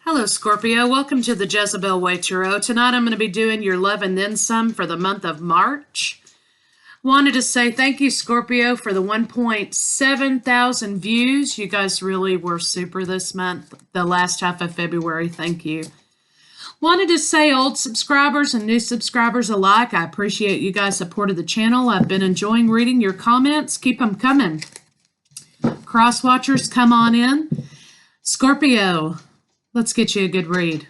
Hello, Scorpio. Welcome to the Jezebel Way Tarot. Tonight I'm going to be doing your love and then some for the month of March. Wanted to say thank you, Scorpio, for the 1.7 thousand views. You guys really were super this month, the last half of February. Thank you. Wanted to say old subscribers and new subscribers alike, I appreciate you guys supported the channel. I've been enjoying reading your comments. Keep them coming. Cross watchers, come on in. Scorpio, let's get you a good read.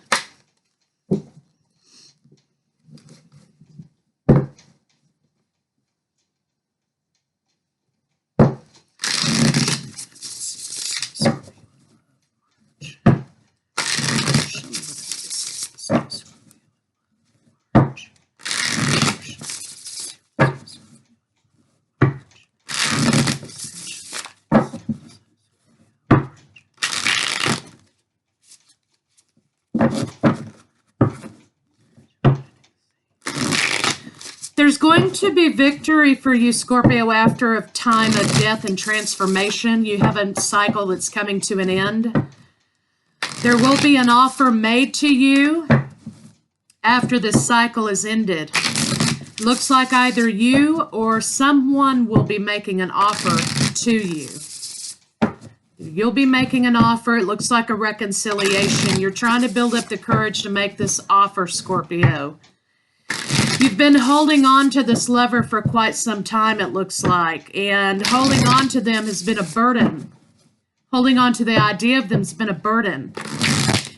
There's going to be victory for you, Scorpio, after a time of death and transformation. You have a cycle that's coming to an end. There will be an offer made to you after this cycle is ended. Looks like either you or someone will be making an offer to you. You'll be making an offer. It looks like a reconciliation. You're trying to build up the courage to make this offer, Scorpio. You've been holding on to this lover for quite some time, it looks like, and holding on to them has been a burden. Holding on to the idea of them has been a burden.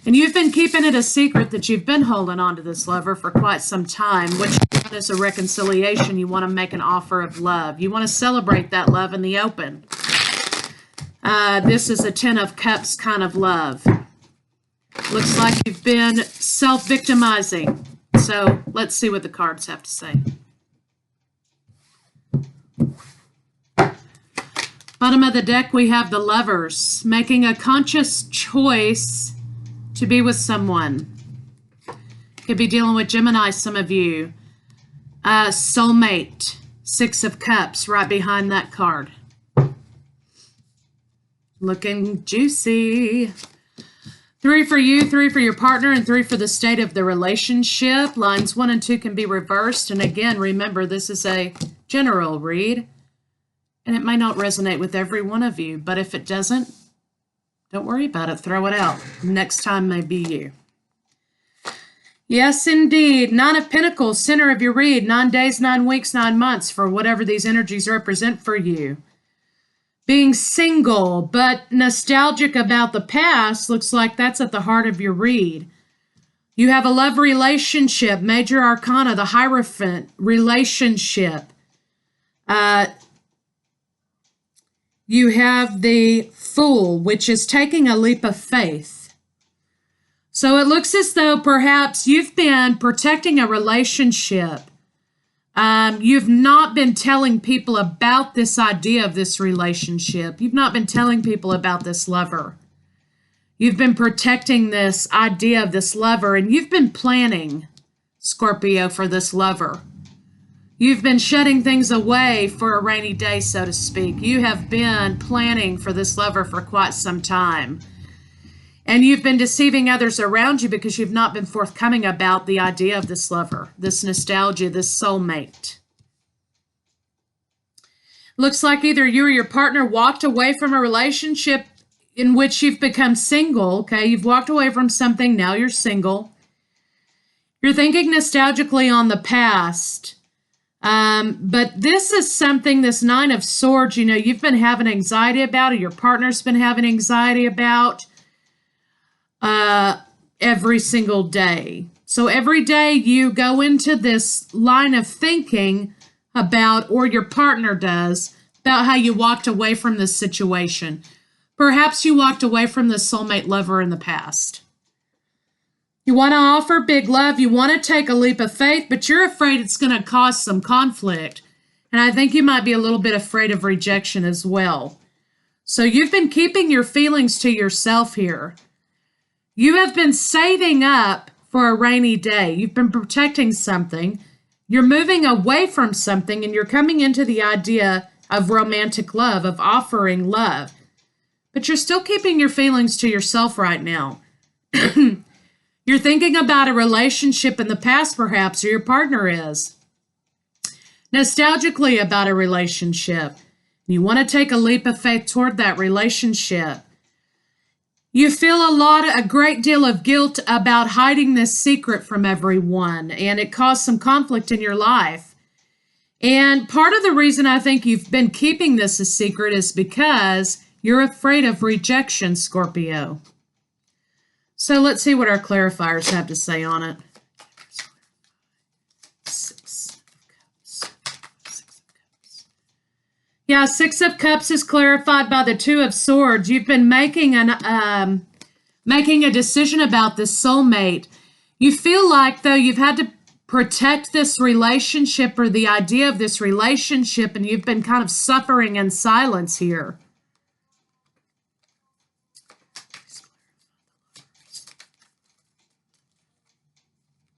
And you've been keeping it a secret that you've been holding on to this lover for quite some time. What you want is a reconciliation. You want to make an offer of love. You want to celebrate that love in the open. This is a 10 of Cups kind of love. Looks like you've been self-victimizing. So let's see what the cards have to say. Bottom of the deck, we have the Lovers, making a conscious choice to be with someone. Could be dealing with Gemini, some of you. Soulmate, 6 of Cups, right behind that card. Looking juicy. 3 for you, 3 for your partner, and 3 for the state of the relationship. Lines 1 and 2 can be reversed. And again, remember, this is a general read. And it may not resonate with every one of you. But if it doesn't, don't worry about it. Throw it out. Next time may be you. Yes, indeed. 9 of Pentacles, center of your read. 9 days, 9 weeks, 9 months for whatever these energies represent for you. Being single, but nostalgic about the past, looks like that's at the heart of your read. You have a love relationship, Major Arcana, the Hierophant relationship. You have the Fool, which is taking a leap of faith. So it looks as though perhaps you've been protecting a relationship. You've not been telling people about this idea of this relationship. You've not been telling people about this lover. You've been protecting this idea of this lover, and you've been planning, Scorpio, for this lover. You've been shutting things away for a rainy day, so to speak. You have been planning for this lover for quite some time. And you've been deceiving others around you because you've not been forthcoming about the idea of this lover, this nostalgia, this soulmate. Looks like either you or your partner walked away from a relationship in which you've become single, okay? You've walked away from something, now you're single. You're thinking nostalgically on the past. But this is something, this 9 of Swords, you know, you've been having anxiety about, or your partner's been having anxiety about. Every single day. So every day you go into this line of thinking about, or your partner does, about how you walked away from this situation. Perhaps you walked away from this soulmate lover in the past. You want to offer big love. You want to take a leap of faith, but you're afraid it's going to cause some conflict. And I think you might be a little bit afraid of rejection as well. So you've been keeping your feelings to yourself here. You have been saving up for a rainy day. You've been protecting something. You're moving away from something, and you're coming into the idea of romantic love, of offering love. But you're still keeping your feelings to yourself right now. You're thinking about a relationship in the past, perhaps, or your partner is. Nostalgically about a relationship. You want to take a leap of faith toward that relationship. You feel a great deal of guilt about hiding this secret from everyone, and it caused some conflict in your life. And part of the reason I think you've been keeping this a secret is because you're afraid of rejection, Scorpio. So let's see what our clarifiers have to say on it. Yeah, Six of Cups is clarified by the Two of Swords. You've been making a decision about this soulmate. You feel like, though, you've had to protect this relationship or the idea of this relationship, and you've been kind of suffering in silence here.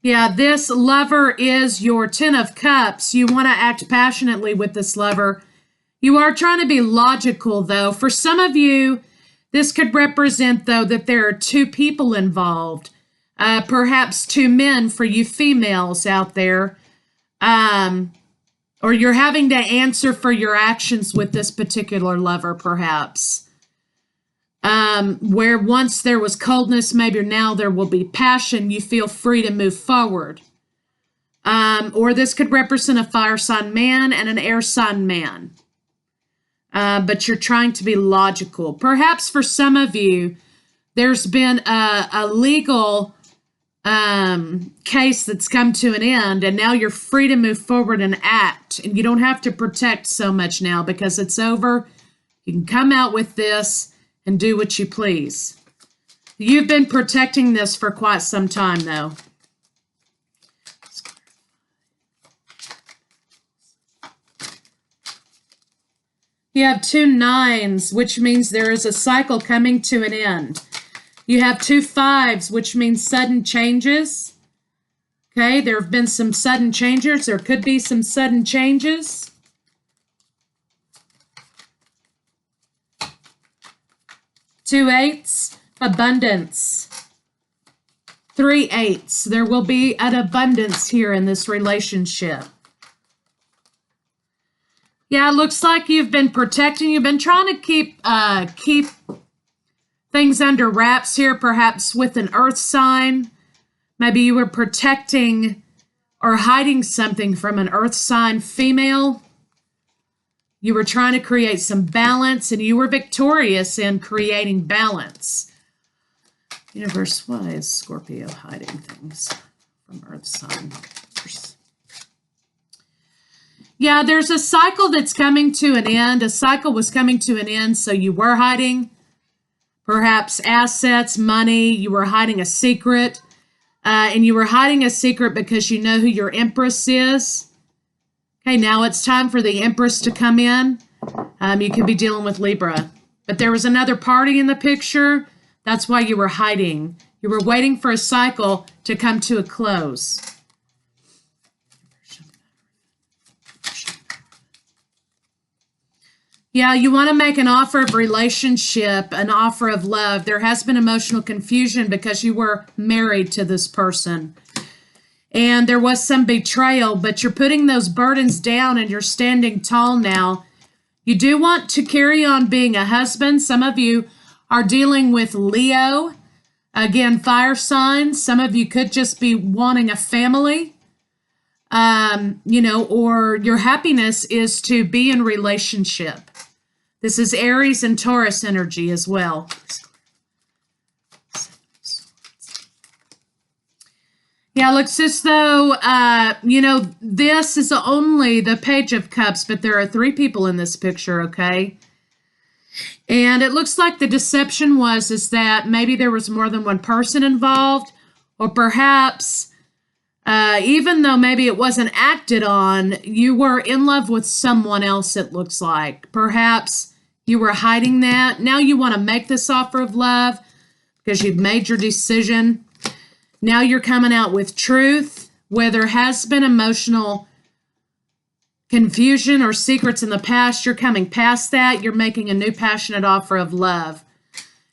Yeah, this lover is your Ten of Cups. You want to act passionately with this lover. You are trying to be logical, though. For some of you, this could represent, though, that there are two people involved. Perhaps two men for you females out there. Or you're having to answer for your actions with this particular lover, perhaps. Where once there was coldness, maybe now there will be passion. You feel free to move forward. Or this could represent a fire sign man and an air sign man. But you're trying to be logical. Perhaps for some of you, there's been a legal case that's come to an end, and now you're free to move forward and act. And you don't have to protect so much now because it's over. You can come out with this and do what you please. You've been protecting this for quite some time, though. You have two nines, which means there is a cycle coming to an end. You have two fives, which means sudden changes. Okay, there have been some sudden changes. There could be some sudden changes. Two eights, abundance. Three eights, there will be an abundance here in this relationship. Yeah, it looks like you've been protecting. You've been trying to keep things under wraps here, perhaps with an earth sign. Maybe you were protecting or hiding something from an earth sign female. You were trying to create some balance, and you were victorious in creating balance. Universe, why is Scorpio hiding things from earth sign? Yeah, there's a cycle that's coming to an end. A cycle was coming to an end, so you were hiding perhaps assets, money. You were hiding a secret. And you were hiding a secret because you know who your Empress is. Okay, now it's time for the Empress to come in. You could be dealing with Libra. But there was another party in the picture. That's why you were hiding. You were waiting for a cycle to come to a close. Yeah, you want to make an offer of relationship, an offer of love. There has been emotional confusion because you were married to this person. And there was some betrayal, but you're putting those burdens down and you're standing tall now. You do want to carry on being a husband. Some of you are dealing with Leo. Again, fire signs. Some of you could just be wanting a family. Or your happiness is to be in relationship. This is Aries and Taurus energy as well. Yeah, looks as though, this is only the Page of Cups, but there are three people in this picture, okay? And it looks like the deception is that maybe there was more than one person involved, or perhaps, even though maybe it wasn't acted on, you were in love with someone else, it looks like. Perhaps you were hiding that. Now you want to make this offer of love because you've made your decision. Now you're coming out with truth. Where there has been emotional confusion or secrets in the past, you're coming past that. You're making a new passionate offer of love.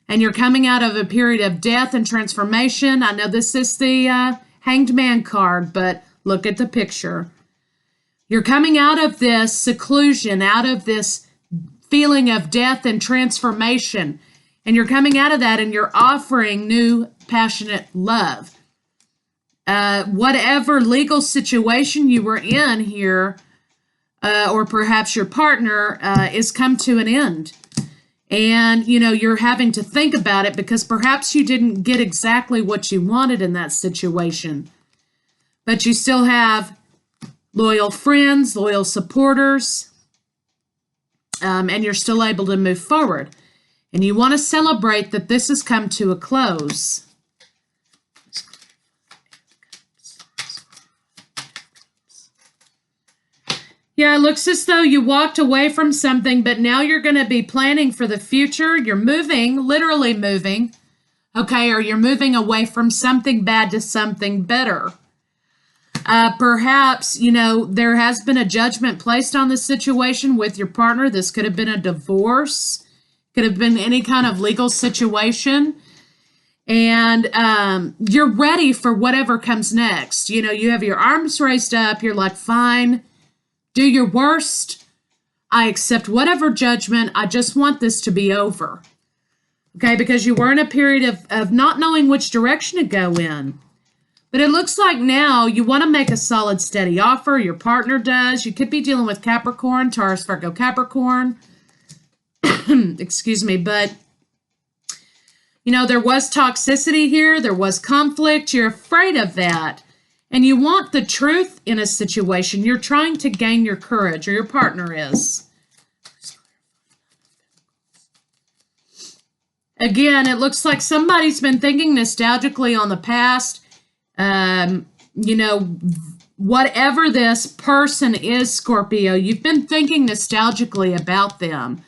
And you're coming out of a period of death and transformation. I know this is the Hanged Man card, but look at the picture. You're coming out of this seclusion, out of this feeling of death and transformation. And you're coming out of that and you're offering new, passionate love. Whatever legal situation you were in here, or perhaps your partner, is come to an end. And, you know, you're having to think about it because perhaps you didn't get exactly what you wanted in that situation. But you still have loyal friends, loyal supporters, and you're still able to move forward. And you want to celebrate that this has come to a close. Yeah, it looks as though you walked away from something, but now you're going to be planning for the future. You're moving, literally moving, okay, or you're moving away from something bad to something better. Perhaps, you know, there has been a judgment placed on this situation with your partner. This could have been a divorce, could have been any kind of legal situation. And you're ready for whatever comes next. You know, you have your arms raised up. You're like, fine. Do your worst. I accept whatever judgment. I just want this to be over. Okay, because you were in a period of not knowing which direction to go in. But it looks like now you want to make a solid, steady offer. Your partner does. You could be dealing with Capricorn, Taurus, Virgo, Capricorn. Excuse me, but, you know, there was toxicity here. There was conflict. You're afraid of that. And you want the truth in a situation. You're trying to gain your courage, or your partner is. Again, it looks like somebody's been thinking nostalgically on the past. You know, whatever this person is, Scorpio, you've been thinking nostalgically about them.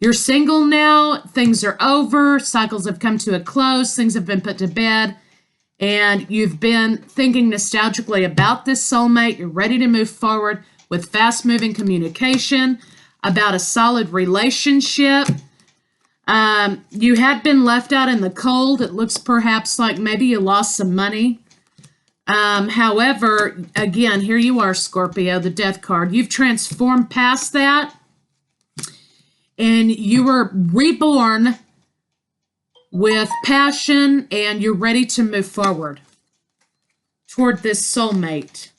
You're single now. Things are over. Cycles have come to a close. Things have been put to bed. And you've been thinking nostalgically about this soulmate. You're ready to move forward with fast-moving communication, about a solid relationship. You had been left out in the cold. It looks perhaps like maybe you lost some money. However, again, here you are, Scorpio, the Death card. You've transformed past that, and you were reborn with passion, and you're ready to move forward toward this soulmate.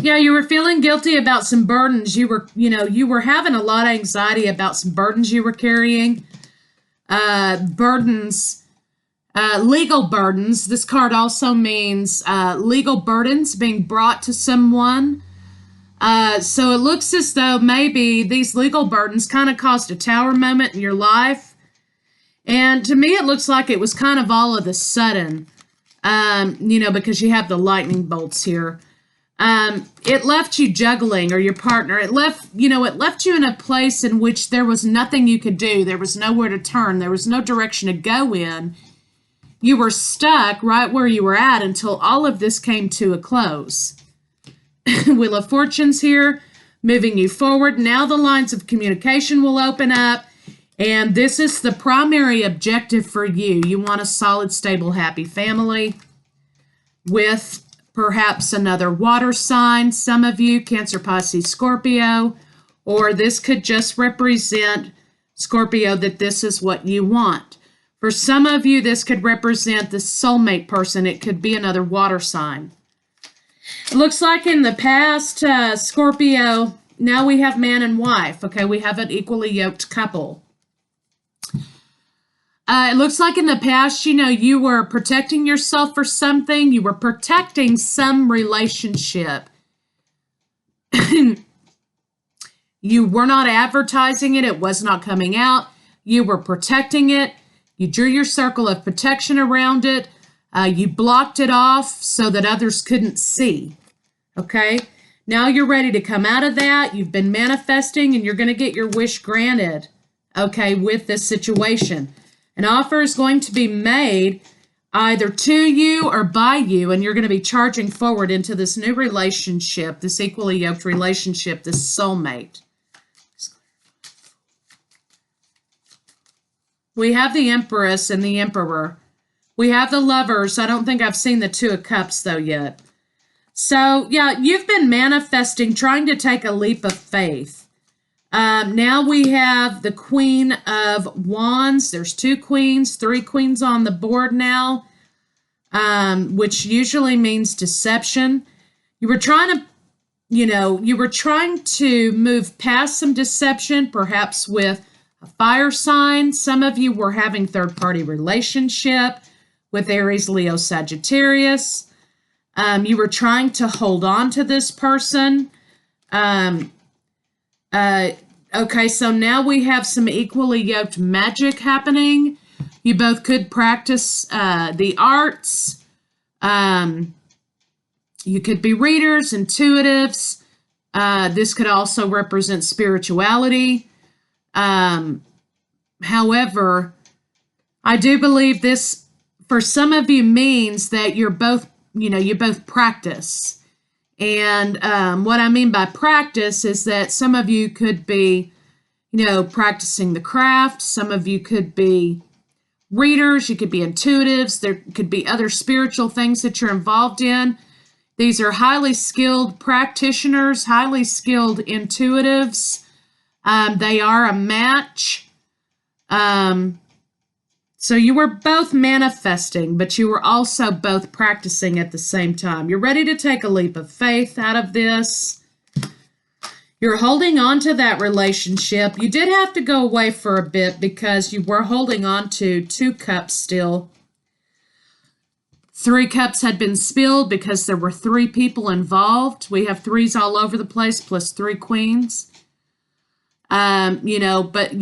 Yeah, you were feeling guilty about some burdens. You were having a lot of anxiety about some burdens you were carrying. Legal burdens. This card also means legal burdens being brought to someone. So it looks as though maybe these legal burdens kind of caused a tower moment in your life. And to me, it looks like it was kind of all of a sudden, because you have the lightning bolts here. It left you juggling, or your partner. It left you in a place in which there was nothing you could do. There was nowhere to turn. There was no direction to go in. You were stuck right where you were at until all of this came to a close. Wheel of Fortune's here, moving you forward. Now the lines of communication will open up, and this is the primary objective for you. You want a solid, stable, happy family with perhaps another water sign. Some of you, Cancer, Pisces, Scorpio, or this could just represent, Scorpio, that this is what you want. For some of you, this could represent the soulmate person. It could be another water sign. It looks like in the past, Scorpio, now we have man and wife. Okay, we have an equally yoked couple. It looks like in the past, you were protecting yourself for something. You were protecting some relationship. You were not advertising it. It was not coming out. You were protecting it. You drew your circle of protection around it. You blocked it off so that others couldn't see. Okay? Now you're ready to come out of that. You've been manifesting, and you're going to get your wish granted, okay, with this situation. An offer is going to be made either to you or by you, and you're going to be charging forward into this new relationship, this equally yoked relationship, this soulmate. We have the Empress and the Emperor. We have the Lovers. I don't think I've seen the Two of Cups, though, yet. So, yeah, you've been manifesting, trying to take a leap of faith. Now we have the Queen of Wands. There's 2 queens, 3 queens on the board now, which usually means deception. You were trying to, you were trying to move past some deception, perhaps with a fire sign. Some of you were having third-party relationship with Aries, Leo, Sagittarius. You were trying to hold on to this person. Okay, so now we have some equally yoked magic happening. You both could practice the arts. You could be readers, intuitives. This could also represent spirituality. However, I do believe this, for some of you, means that you're both, you both practice. And what I mean by practice is that some of you could be, practicing the craft. Some of you could be readers. You could be intuitives. There could be other spiritual things that you're involved in. These are highly skilled practitioners, highly skilled intuitives. They are a match. So you were both manifesting, but you were also both practicing at the same time. You're ready to take a leap of faith out of this. You're holding on to that relationship. You did have to go away for a bit because you were holding on to 2 cups still. 3 cups had been spilled because there were 3 people involved. We have 3s all over the place, plus 3 queens. But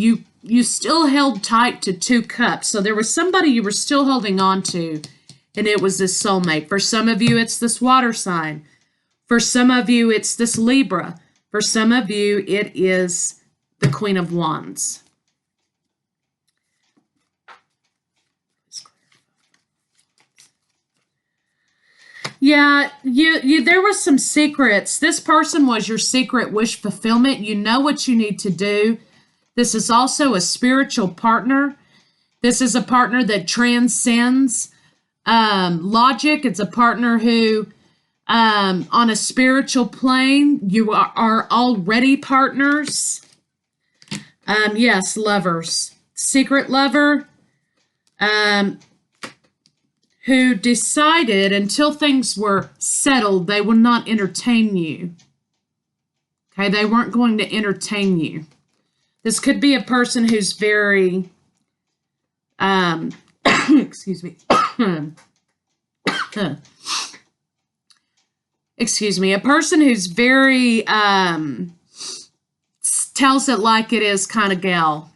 you still held tight to 2 cups. So there was somebody you were still holding on to, and it was this soulmate. For some of you, it's this water sign. For some of you, it's this Libra. For some of you, it is the Queen of Wands. Yeah, there was some secrets. This person was your secret wish fulfillment. You know what you need to do. This is also a spiritual partner. This is a partner that transcends logic. It's a partner who, on a spiritual plane, you are already partners. Yes, lovers. Secret lover who decided until things were settled, they would not entertain you. Okay, they weren't going to entertain you. This could be a person who's very, excuse me, excuse me, a person who's very, tells it like it is kind of gal.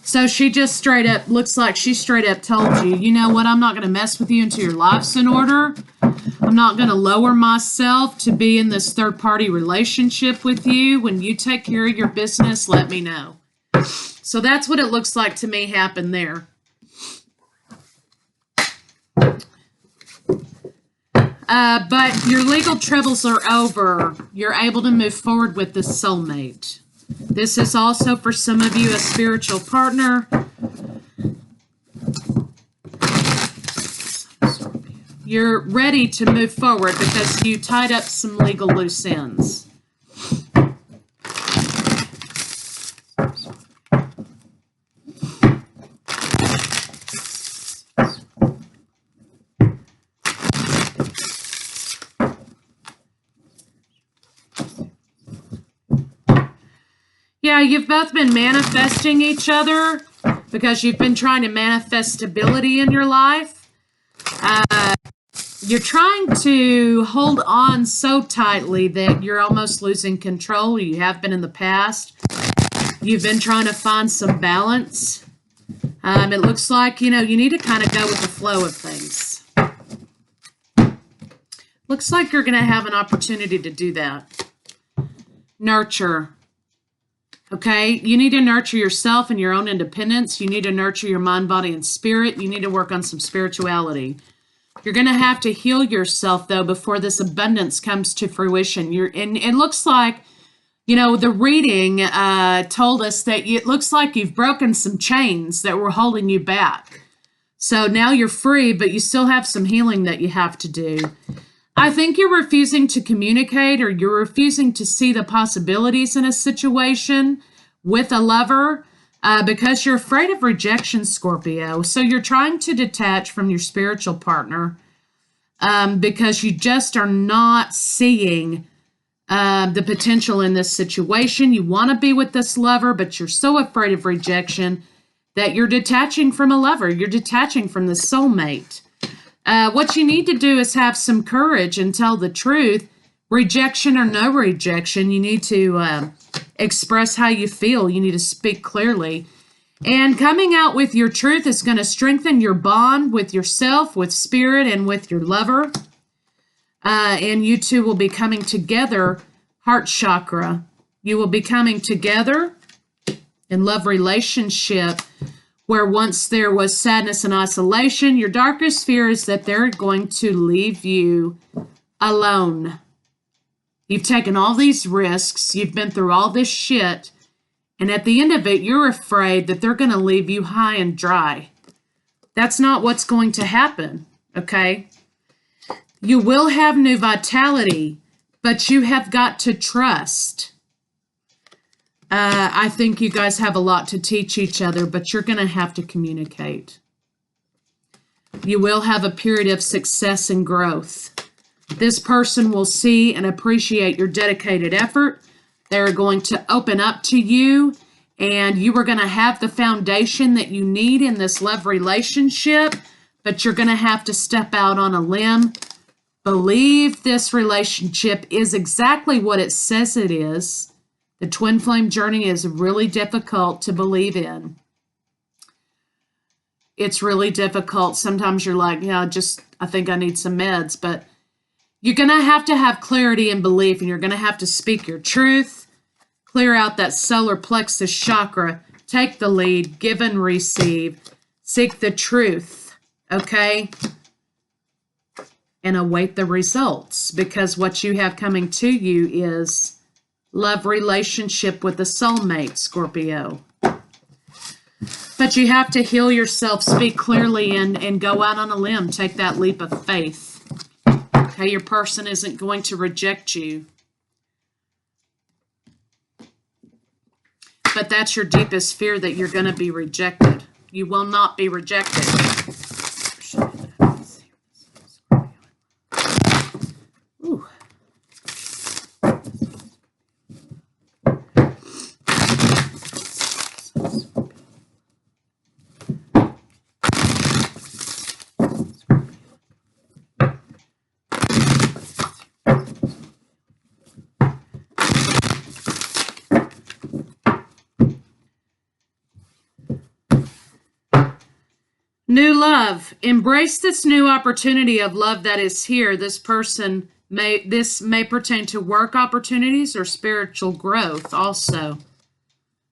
So she just straight up, looks like she straight up told you, you know what, I'm not going to mess with you until your life's in order. I'm not going to lower myself to be in this third-party relationship with you. When you take care of your business, let me know. So that's what it looks like to me happened there. But your legal troubles are over. You're able to move forward with this soulmate. This is also, for some of you, a spiritual partner. You're ready to move forward because you tied up some legal loose ends. Yeah, you've both been manifesting each other because you've been trying to manifest stability in your life. You're trying to hold on so tightly that you're almost losing control. You have been in the past. You've been trying to find some balance. It looks like, you need to kind of go with the flow of things. Looks like you're going to have an opportunity to do that. Nurture. Okay, you need to nurture yourself and your own independence. You need to nurture your mind, body, and spirit. You need to work on some spirituality. You're going to have to heal yourself, though, before this abundance comes to fruition. And it looks like, you know, the reading told us that it looks like you've broken some chains that were holding you back. So now you're free, but you still have some healing that you have to do. I think you're refusing to communicate, or you're refusing to see the possibilities in a situation with a lover because you're afraid of rejection, Scorpio. So you're trying to detach from your spiritual partner because you just are not seeing the potential in this situation. You want to be with this lover, but you're so afraid of rejection that you're detaching from a lover. You're detaching from the soulmate. What you need to do is have some courage and tell the truth. Rejection or no rejection, you need to express how you feel. You need to speak clearly. And coming out with your truth is going to strengthen your bond with yourself, with spirit, and with your lover. And you two will be coming together, heart chakra. You will be coming together in love relationship, where once there was sadness and isolation. Your darkest fear is that they're going to leave you alone. You've taken all these risks. You've been through all this shit. And at the end of it, you're afraid that they're going to leave you high and dry. That's not what's going to happen, okay? You will have new vitality, but you have got to trust. I think you guys have a lot to teach each other, but you're going to have to communicate. You will have a period of success and growth. This person will see and appreciate your dedicated effort. They're going to open up to you, and you are going to have the foundation that you need in this love relationship, but you're going to have to step out on a limb. Believe this relationship is exactly what it says it is. The twin flame journey is really difficult to believe in. It's really difficult. Sometimes you're like, yeah, I think I need some meds, but you're going to have clarity and belief, and you're going to have to speak your truth, clear out that solar plexus chakra, take the lead, give and receive, seek the truth, okay? And await the results, because what you have coming to you is love relationship with a soulmate, Scorpio. But you have to heal yourself, speak clearly, and go out on a limb. Take that leap of faith. Okay, your person isn't going to reject you. But that's your deepest fear, that you're going to be rejected. You will not be rejected. Ooh. New love. Embrace this new opportunity of love that is here. This may pertain to work opportunities or spiritual growth also.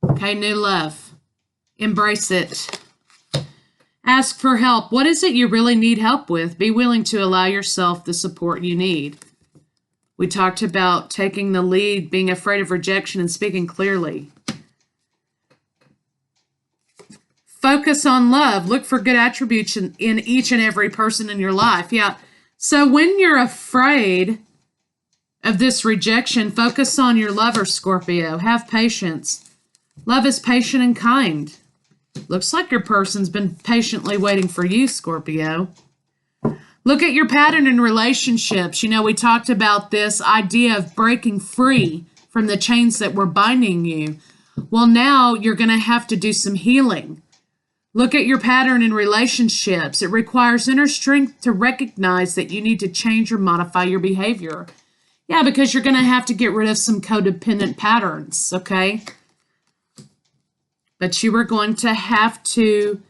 Okay, new love. Embrace it. Ask for help. What is it you really need help with? Be willing to allow yourself the support you need. We talked about taking the lead, being afraid of rejection, and speaking clearly. Focus on love. Look for good attributes in each and every person in your life. Yeah. So when you're afraid of this rejection, focus on your lover, Scorpio. Have patience. Love is patient and kind. Looks like your person's been patiently waiting for you, Scorpio. Look at your pattern in relationships. You know, we talked about this idea of breaking free from the chains that were binding you. Well, now you're going to have to do some healing. Look at your pattern in relationships. It requires inner strength to recognize that you need to change or modify your behavior. Yeah, because you're going to have to get rid of some codependent patterns, okay? But you are going to have to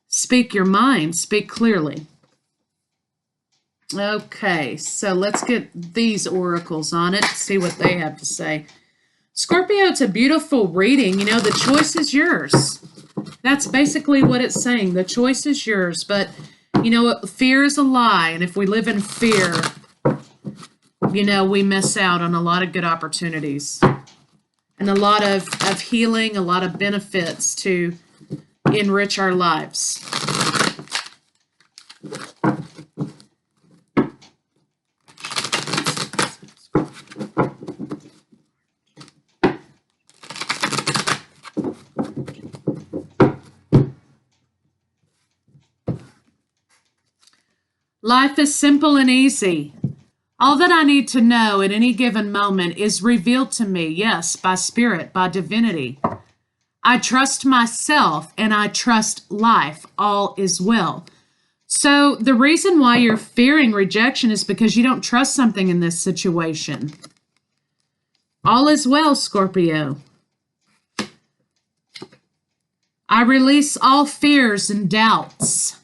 speak your mind, speak clearly. Okay, so let's get these oracles on it, see what they have to say. Scorpio, it's a beautiful reading. You know, the choice is yours. That's basically what it's saying. The choice is yours. But, you know, fear is a lie. And if we live in fear, you know, we miss out on a lot of good opportunities. And a lot of healing, a lot of benefits to enrich our lives. Life is simple and easy. All that I need to know at any given moment is revealed to me, yes, by spirit, by divinity. I trust myself and I trust life. All is well. So the reason why you're fearing rejection is because you don't trust something in this situation. All is well, Scorpio. I release all fears and doubts.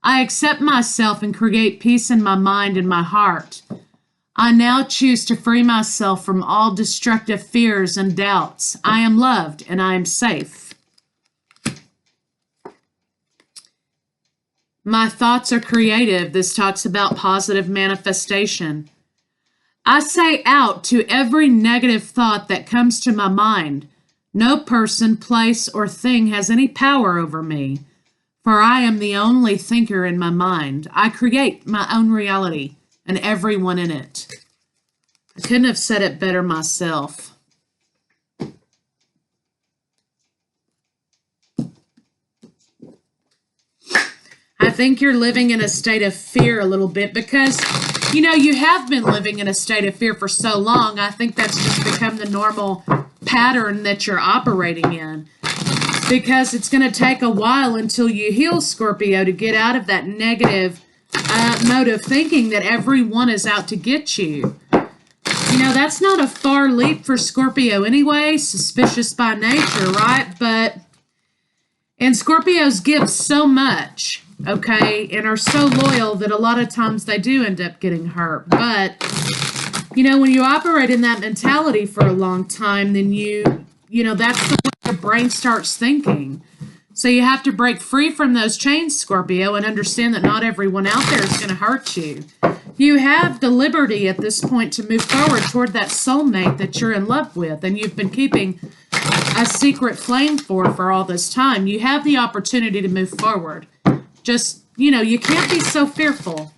I accept myself and create peace in my mind and my heart. I now choose to free myself from all destructive fears and doubts. I am loved and I am safe. My thoughts are creative. This talks about positive manifestation. I say out to every negative thought that comes to my mind. No person, place, or thing has any power over me. For I am the only thinker in my mind. I create my own reality and everyone in it. I couldn't have said it better myself. I think you're living in a state of fear a little bit because, you know, you have been living in a state of fear for so long. I think that's just become the normal pattern that you're operating in. Because it's going to take a while until you heal, Scorpio, to get out of that negative mode of thinking that everyone is out to get you. You know, that's not a far leap for Scorpio anyway, suspicious by nature, right? And Scorpios give so much, okay, and are so loyal that a lot of times they do end up getting hurt. But, you know, when you operate in that mentality for a long time, then you know, that's the way your brain starts thinking. So you have to break free from those chains, Scorpio, and understand that not everyone out there is going to hurt you. You have the liberty at this point to move forward toward that soulmate that you're in love with and you've been keeping a secret flame for all this time. You have the opportunity to move forward. Just, you know, you can't be so fearful.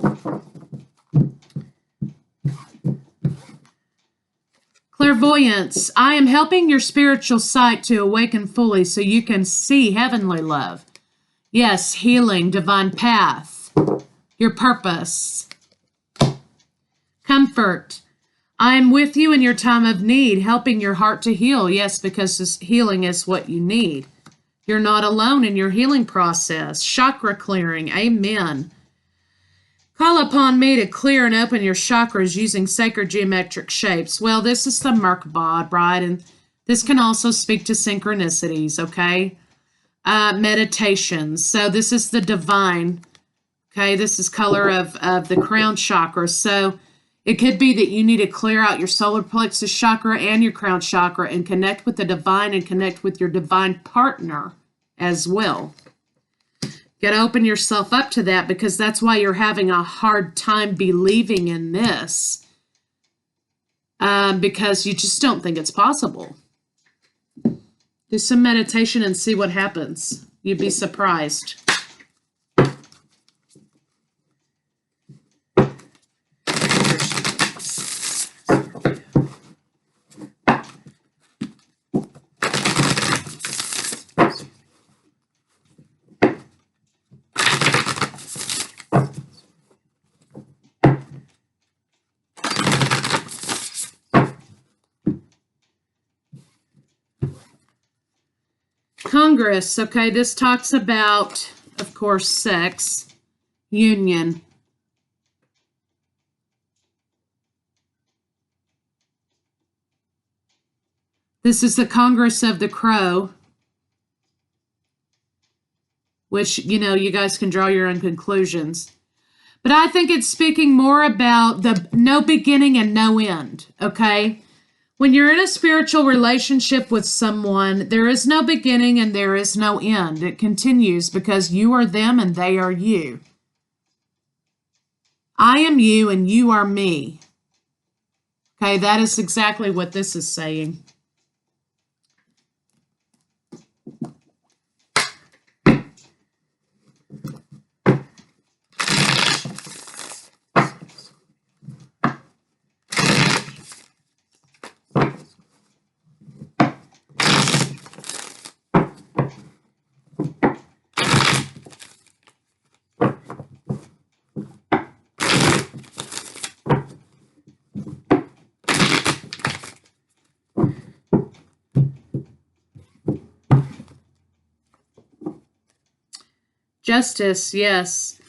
Clairvoyance. I am helping your spiritual sight to awaken fully so you can see heavenly love. Yes, healing, divine path, your purpose. Comfort. I am with you in your time of need, helping your heart to heal. Yes, because this healing is what you need. You're not alone in your healing process. Chakra clearing. Amen. Call upon me to clear and open your chakras using sacred geometric shapes. Well, this is the Merkabah, right? And this can also speak to synchronicities, okay? Meditations. So this is the divine, okay? This is color of the crown chakra. So it could be that you need to clear out your solar plexus chakra and your crown chakra and connect with the divine and connect with your divine partner as well. You got to open yourself up to that because that's why you're having a hard time believing in this because you just don't think it's possible. Do some meditation and see what happens. You'd be surprised. Congress, okay, this talks about, of course, sex, union. This is the Congress of the Crow, which, you know, you guys can draw your own conclusions. But I think it's speaking more about the no beginning and no end, okay? When you're in a spiritual relationship with someone, there is no beginning and there is no end. It continues because you are them and they are you. I am you and you are me. Okay, that is exactly what this is saying. Justice, yes.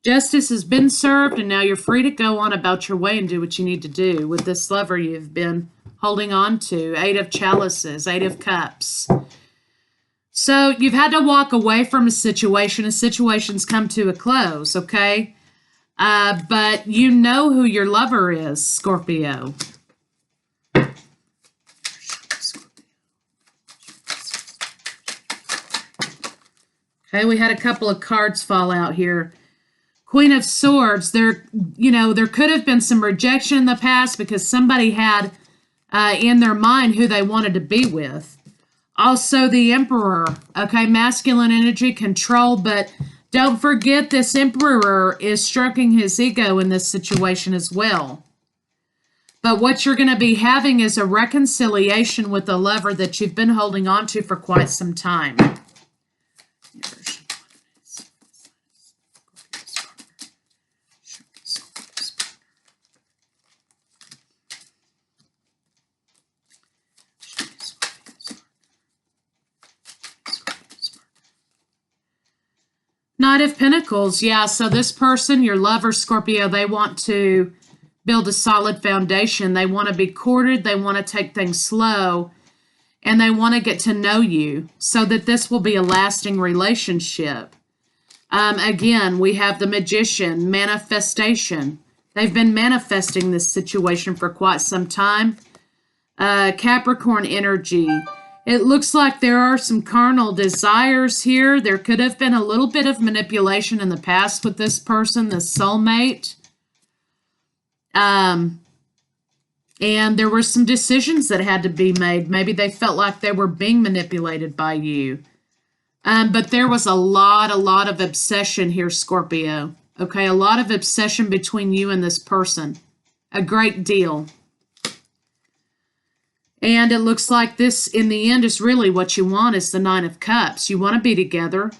Justice has been served, and now you're free to go on about your way and do what you need to do with this lover you've been holding on to. 8 of Chalices, 8 of Cups. So you've had to walk away from a situation. A situation's come to a close, okay? But you know who your lover is, Scorpio. Okay, we had a couple of cards fall out here. Queen of Swords, there could have been some rejection in the past because somebody had in their mind who they wanted to be with. Also, the Emperor, okay, masculine energy, control, but don't forget this Emperor is stroking his ego in this situation as well. But what you're going to be having is a reconciliation with a lover that you've been holding on to for quite some time. Knight of Pentacles, yeah, so this person, your lover, Scorpio, they want to build a solid foundation. They want to be courted, they want to take things slow, and they want to get to know you so that this will be a lasting relationship. Again, we have the Magician, manifestation. They've been manifesting this situation for quite some time. Capricorn energy. It looks like there are some carnal desires here. There could have been a little bit of manipulation in the past with this person, the soulmate. And there were some decisions that had to be made. Maybe they felt like they were being manipulated by you. But there was a lot of obsession here, Scorpio. Okay, a lot of obsession between you and this person. A great deal. And it looks like this, in the end, is really what you want, is the Nine of Cups. You want to be together.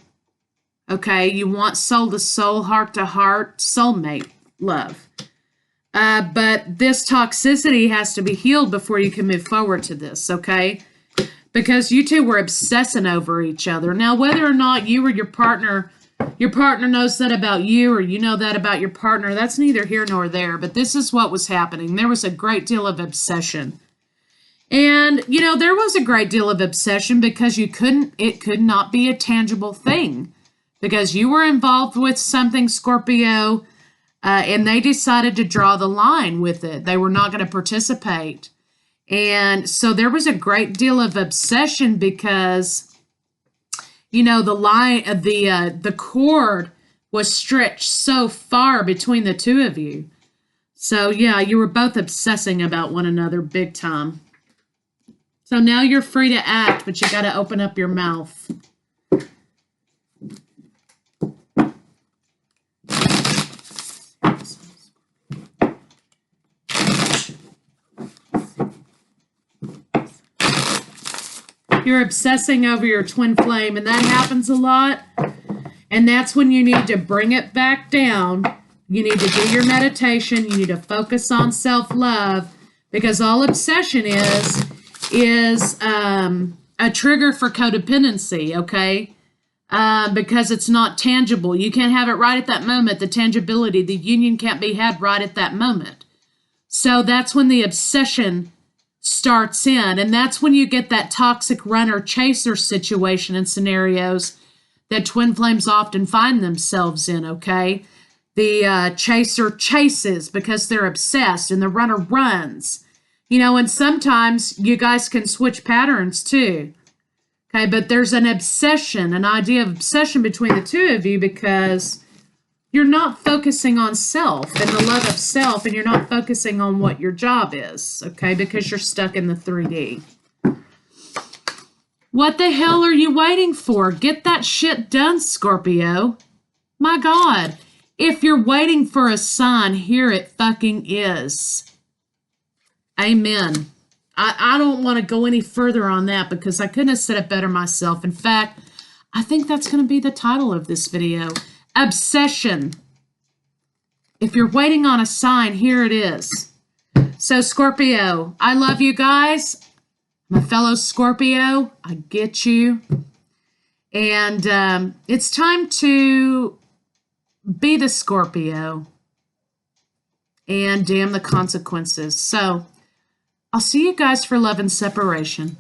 Okay, you want soul to soul, heart to heart, soulmate love. But this toxicity has to be healed before you can move forward to this, okay? Because you two were obsessing over each other. Now, whether or not you or your partner knows that about you, or you know that about your partner, that's neither here nor there. But this is what was happening. There was a great deal of obsession. And, there was a great deal of obsession because it could not be a tangible thing. Because you were involved with something, Scorpio, and they decided to draw the line with it. They were not going to participate. And so there was a great deal of obsession because, the cord was stretched so far between the two of you. So, yeah, you were both obsessing about one another big time. So now you're free to act, but you got to open up your mouth. You're obsessing over your twin flame, and that happens a lot. And that's when you need to bring it back down. You need to do your meditation. You need to focus on self-love, because all obsession is a trigger for codependency, okay? Because it's not tangible. You can't have it right at that moment. The tangibility, the union can't be had right at that moment. So that's when the obsession starts in, and that's when you get that toxic runner-chaser situation and scenarios that twin flames often find themselves in, okay? The chaser chases because they're obsessed, and the runner runs. You know, and sometimes you guys can switch patterns too. Okay, but there's an obsession, an idea of obsession between the two of you because you're not focusing on self and the love of self, and you're not focusing on what your job is, okay, because you're stuck in the 3D. What the hell are you waiting for? Get that shit done, Scorpio. My God. If you're waiting for a sign, here it fucking is. Amen. I don't want to go any further on that because I couldn't have said it better myself. In fact, I think that's going to be the title of this video. Obsession. If you're waiting on a sign, here it is. So Scorpio, I love you guys. My fellow Scorpio, I get you. And it's time to be the Scorpio and damn the consequences. So I'll see you guys for love and separation.